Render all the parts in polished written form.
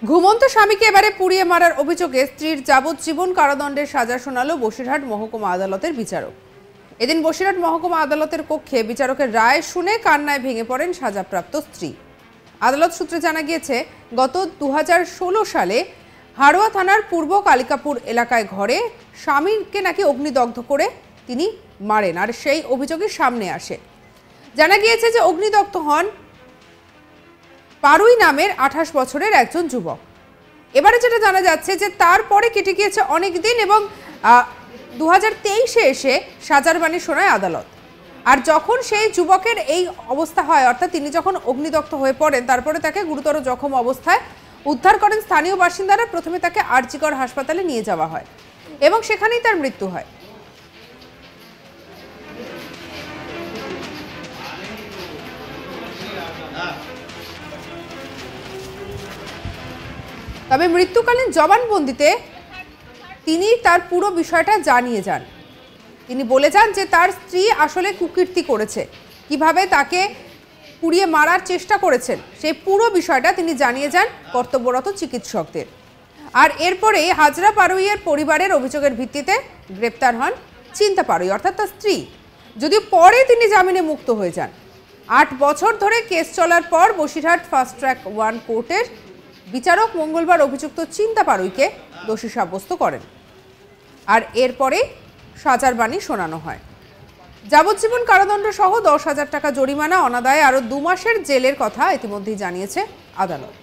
ঘুমন্ত স্বামীকে এবারে পুড়িয়ে মারার অভিযোগে স্ত্রীর যাবজ্জীবন কারাদণ্ডের সাজা শোনালো বসিরহাট মহকুমা আদালতের বিচারক। এদিন বসিরহাট মহকুমা আদালতের কক্ষে বিচারকের রায় শুনে কান্নায় ভেঙে পড়েন সাজাপ্রাপ্ত স্ত্রী। আদালত সূত্রে জানা গিয়েছে, গত 2016 সালে হাড়োয়া থানার পূর্ব কালিকাপুর এলাকায় ঘরে স্বামীকে নাকি অগ্নিদগ্ধ করে তিনি মারেন, আর সেই অভিযোগই সামনে আসে। জানা গিয়েছে যে অগ্নিদগ্ধ হন পারুই নামের 28 বছরের একজন যুবক। এবারে যেটা জানা যাচ্ছে যে তারপরে কেটে গিয়েছে অনেক দিন এবং 2023-এ এসে সাজার বাণী শোনায় আদালত। আর যখন সেই যুবকের এই অবস্থা হয়, অর্থাৎ তিনি যখন অগ্নিদগ্ধ হয়ে পড়েন, তারপরে তাকে গুরুতর জখম অবস্থায় উদ্ধার করেন স্থানীয় বাসিন্দারা। প্রথমে তাকে আরজিকর হাসপাতালে নিয়ে যাওয়া হয় এবং সেখানেই তার মৃত্যু হয়। তবে মৃত্যুকালীন জবানবন্দিতে তিনি তার পুরো বিষয়টা জানিয়ে যান। তিনি বলে যান যে তার স্ত্রী আসলে কুকীর্তি করেছে, কিভাবে তাকে পুড়িয়ে মারার চেষ্টা করেছেন, সেই পুরো বিষয়টা তিনি জানিয়ে যান কর্তব্যরত চিকিৎসকদের। আর এরপরেই হাজরা পারুইয়ের পরিবারের অভিযোগের ভিত্তিতে গ্রেপ্তার হন চিন্তা পারুই, অর্থাৎ তার স্ত্রী। যদিও পরে তিনি জামিনে মুক্ত হয়ে যান। 8 বছর ধরে কেস চলার পর বসিরহাট ফাস্ট ট্র্যাক 1 কোর্টের বিচারক মঙ্গলবার অভিযুক্ত চিন্তা পারুইকে দোষী সাব্যস্ত করেন। আর এরপরে সাজার বাণী শোনানো হয়। যাবজ্জীবন কারাদণ্ড সহ 10,000 টাকা জরিমানা, অনাদায়ে আরও 2 মাসের জেলের কথা ইতিমধ্যেই জানিয়েছে আদালত।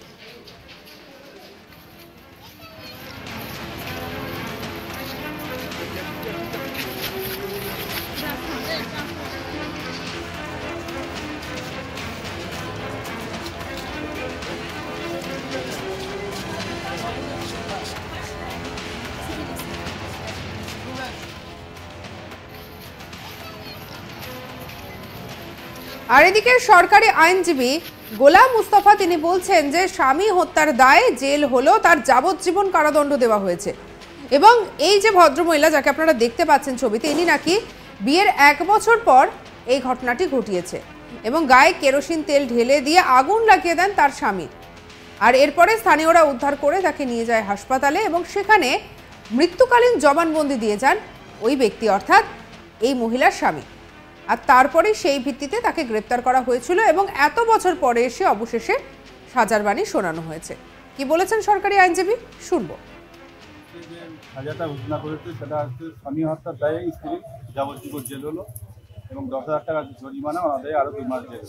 আর এদিকে সরকারি আইনজীবী গোলাম মুস্তফা তিনি বলছেন যে স্বামী হত্যার দায়ে জেল হলো, তার যাবজ্জীবন কারাদণ্ড দেওয়া হয়েছে। এবং এই যে ভদ্রমহিলা যাকে আপনারা দেখতে পাচ্ছেন ছবিতে, ইনি নাকি বিয়ের 1 বছর পর এই ঘটনাটি ঘটিয়েছে এবং গায়ে কেরোসিন তেল ঢেলে দিয়ে আগুন লাগিয়ে দেন তার স্বামী। আর এরপরে স্থানীয়রা উদ্ধার করে তাকে নিয়ে যায় হাসপাতালে এবং সেখানে মৃত্যুকালীন জবানবন্দি দিয়ে যান ওই ব্যক্তি, অর্থাৎ এই মহিলার স্বামী। আর তারপরে সেই ভিত্তিতে তাকে গ্রেপ্তার করা হয়েছিল এবং এত বছর পরে এসে অবশেষে সাজার বাণী শোনানো হয়েছে। কি বলেছেন সরকারি আইনজীবী, শুনবো। সাজাটা ঘোষণা করেছে সেটা হচ্ছে স্বামী হত্যার দায়ে স্ত্রী যাবজ্জীবন জেল হলো এবং 10,000 টাকা জরিমানা, অনাদায়ে আরো 2 মাস জেল।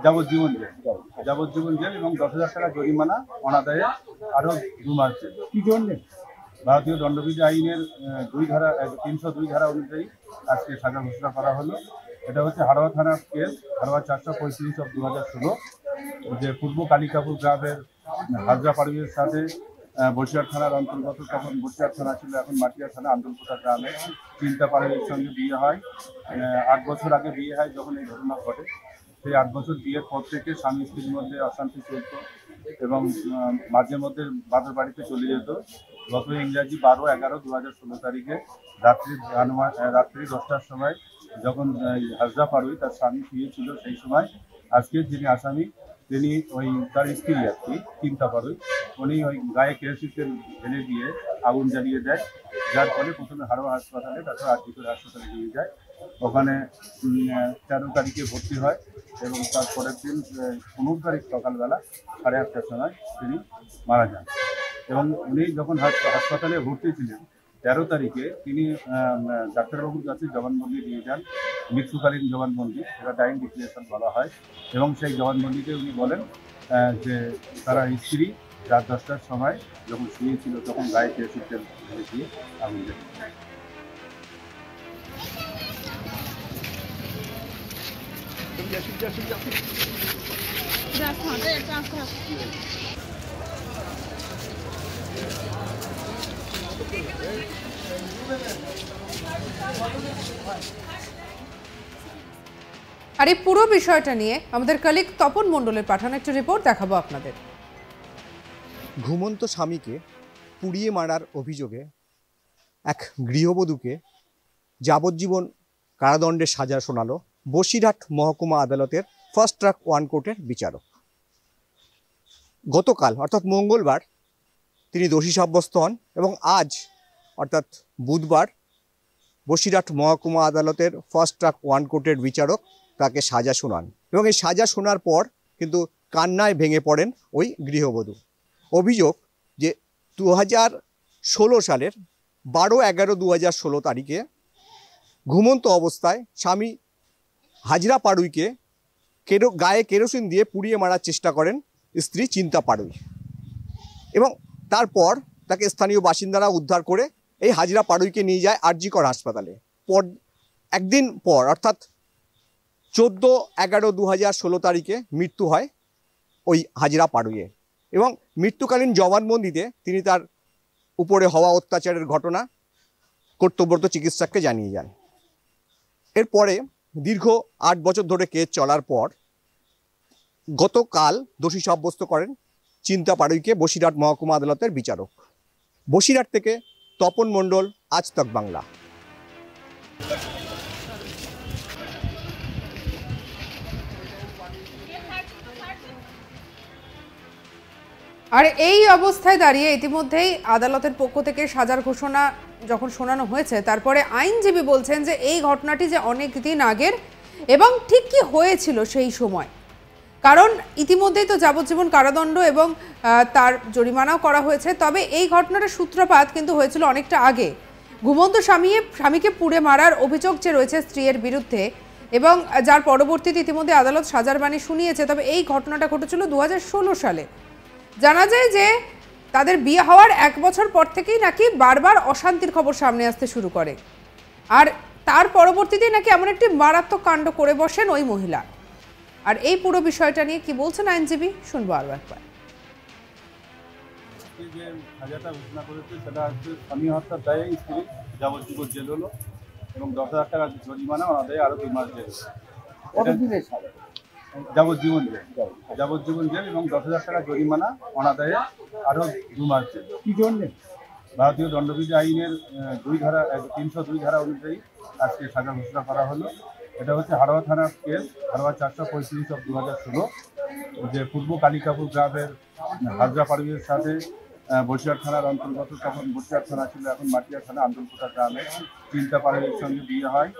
যাবজ্জীবন জেল, যাবজ্জীবন জেল এবং 10,000 টাকা জরিমানা, অনাদায়ে আরো 2 মাস জেল। কি জন্য? ভারতীয় দণ্ডবিধি আইনের 302 ধারা অনুযায়ী আজকে সাজা ঘোষণা করা হলো। এটা হচ্ছে হাড়োয়া থানার কেস, হাড়োয়া 435/2016, যে পূর্ব কালিকাপুর গ্রামের হাজরা পারুইয়ের সাথে বসিরহাট থানার অন্তর্গত, তখন বসিরহাট থানা ছিল, এখন মাটিয়া থানা, আন্দুলপোতা গ্রামে চিন্তা পারুইয়ের সঙ্গে বিয়ে হয়। 8 বছর আগে বিয়ে হয় যখন এই ঘটনা ঘটে। সেই 8 বছর বিয়ের পর থেকে স্বামী স্ত্রীর মধ্যে অশান্তি চলত এবং মাঝে মধ্যে বাপের বাড়িতে চলে যেত। গত ইংরাজি 12/11/2016 তারিখে রাত্রি 10টার সময় যখন হাজরা পারুই তার স্বামী শুয়েছিল, সেই সময় আজকে যিনি আসামি তিনি ওই তার স্ত্রী আর কি চিন্তা পারুই, উনি ওই গায়ে কেরোসিন তেল ঢেলে দিয়ে আগুন জ্বালিয়ে দেয়, যার ফলে প্রথমে হাড়োয়া হাসপাতালে, তারপর আরজিকর হাসপাতালে নিয়ে যায়। ওখানে 13 তারিখে ভর্তি হয় এবং তারপরের দিন 15 তারিখ সকালবেলা 8:30টার সময় তিনি মারা যান। এবং উনি যখন হাসপাতালে ভর্তি ছিলেন 13 তারিখে তিনি ডাক্তারবাবুর কাছে জবানবন্দি দিয়ে যান, মৃত্যুকালীন জবানবন্দি, সেটা ডাইং ডিক্লারেশন বলা হয়। এবং সেই জবানবন্দিতে উনি বলেন যে তারা স্ত্রী রাত 10টার সময় যখন শুয়েছিল তখন গায়ে কেরোসিন তেল ঢেলে দিয়ে আগুন জ্বালিয়ে। আর এই পুরো বিষয়টা নিয়ে আমাদের কলিগ তপন মণ্ডলের পাঠানো একটা রিপোর্ট দেখাবো আপনাদের। ঘুমন্ত স্বামীকে পুড়িয়ে মারার অভিযোগে এক গৃহবধূকে যাবজ্জীবন কারাদণ্ডের সাজা শোনালো বসিরহাট মহকুমা আদালতের ফাস্ট ট্র্যাক 1 কোর্টের বিচারক। গতকাল অর্থাৎ মঙ্গলবার তিনি দোষী সাব্যস্ত হন এবং আজ অর্থাৎ বুধবার বসিরহাট মহকুমা আদালতের ফার্স্ট ট্র্যাক ওয়ান কোর্টের বিচারক তাকে সাজা শোনান এবং এই সাজা শোনার পর কিন্তু কান্নায় ভেঙে পড়েন ওই গৃহবধূ। অভিযোগ যে 2016 সালের 12/11/2016 তারিখে ঘুমন্ত অবস্থায় স্বামী হাজরা পাড়ুইকে গায়ে কেরোসিন দিয়ে পুড়িয়ে মারার চেষ্টা করেন স্ত্রী চিন্তা পাড়ুই এবং তারপর তাকে স্থানীয় বাসিন্দারা উদ্ধার করে এই হাজরা পাড়ুইকে নিয়ে যায় আর.জি. কর হাসপাতালে। একদিন পর অর্থাৎ 14/11/2016 তারিখে মৃত্যু হয় ওই হাজরা পাড়ুইয়ের এবং মৃত্যুকালীন জবানবন্দিতে তিনি তার উপরে হওয়া অত্যাচারের ঘটনা কর্তব্যরত চিকিৎসককে জানিয়ে যান। এরপরে দীর্ঘ 8 বছর ধরে কেস চলার পর গতকাল দোষী সাব্যস্ত করেন চিন্তা পাড়ুইকে বসিরহাট মহকুমা আদালতের বিচারক। বসিরহাট থেকে তপন মণ্ডল, আজ তক বাংলা। আর এই অবস্থায় দাঁড়িয়ে ইতিমধ্যেই আদালতের পক্ষ থেকে সাজার ঘোষণা যখন শোনানো হয়েছে, তারপরে আইনজীবী বলছেন যে এই ঘটনাটি যে অনেক দিন আগের এবং ঠিক কি হয়েছিল সেই সময়, কারণ ইতিমধ্যেই তো যাবজ্জীবন কারাদণ্ড এবং তার জরিমানাও করা হয়েছে। তবে এই ঘটনার সূত্রপাত কিন্তু হয়েছিল অনেকটা আগে। ঘুমন্ত স্বামীকে পুড়ে মারার অভিযোগ যে রয়েছে স্ত্রীর বিরুদ্ধে এবং যার পরবর্তীতে ইতিমধ্যে আদালত সাজার বাণী শুনিয়েছে। তবে এই ঘটনাটা ঘটেছিল 2016 সালে। জানা যায় যে তাদের বিয়ে হওয়ার 1 বছর পর থেকেই নাকি বারবার অশান্তির খবর সামনে আসতে শুরু করে, আর তার পরবর্তীতেই নাকি এমন একটি মারাত্মক কাণ্ড করে বসেন ওই মহিলা। আর এই পুরো বিষয়টা নিয়ে কি বলছেন আইনজীবী, শুনবো আরো একবার। যে সাজাটা ঘোষণা করেছে সেটা হচ্ছে স্বামী হত্যার দায়ে স্ত্রী যাবজ্জীবন জেল হলো এবং 10,000 টাকা জরিমানা, অনাদায়ে আরো 2 মাস জেল। যাবজ্জীবন জেল এবং 10,000 টাকা জরিমানা, অনাদায়ে আরো 2 মাস জেল। কি জন্য? ভারতীয় দণ্ডবিধি আইনের 302 ধারা অনুযায়ী আজকে সাজা ঘোষণা করা হলো। এটা হচ্ছে হাড়োয়া থানার কেস, হাড়োয়া 435/2016, যে পূর্ব কালিকাপুর গ্রামের হাজরা পাড়ুইয়ের সাথে বসিরহাট থানার অন্তর্গত, তখন বসিরহাট থানা ছিল, এখন মাটিয়া থানা, আন্দুলকোটা গ্রামে চিন্তা পাড়ুইয়ের সঙ্গে বিয়ে হয়।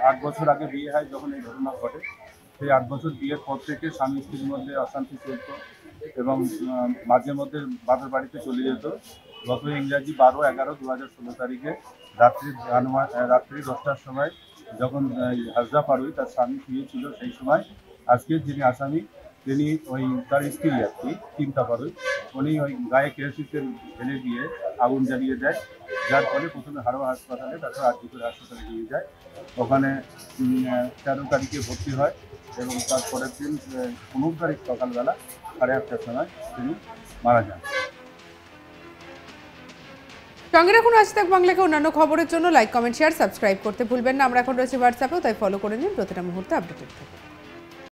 8 বছর আগে বিয়ে হয় যখন এই ঘটনা ঘটে। সেই 8 বছর বিয়ের পর থেকে স্বামী স্ত্রীর মধ্যে অশান্তি চলত এবং মাঝে মধ্যে বাপের বাড়িতে চলে যেত। গত ইংরাজি 12/11/2016 তারিখে রাত্রি 10টার সময় যখন হাজরা পাড়ুই তার স্বামী শুয়েছিল, সেই সময় আজকের যিনি আসামি তিনি ওই তার স্ত্রী আর কি চিন্তা পাড়ুই, উনি ওই গায়ে কেরোসিন ঢেলে দিয়ে আগুন জ্বালিয়ে দেয়, যার ফলে প্রথমে হাড়োয়া হাসপাতালে, তারপর আর.জি. কর হাসপাতালে নিয়ে যায়। ওখানে 13 তারিখে ভর্তি হয় এবং তারপরের দিন 15 তারিখ সকালবেলা 8:30টার সময় তিনি মারা যান। সঙ্গে রাখুন আজ তাক বাংলাকে অন্যান্য খবরের জন্য। লাইক, কমেন্ট, শেয়ার, সাবস্ক্রাইব করতে ভুলবেন না। আমরা এখন রয়েছে হোয়াটসঅ্যাপেও, তাই ফলো করে নিন প্রতিটা মুহূর্তে আপডেটেড থাকুন।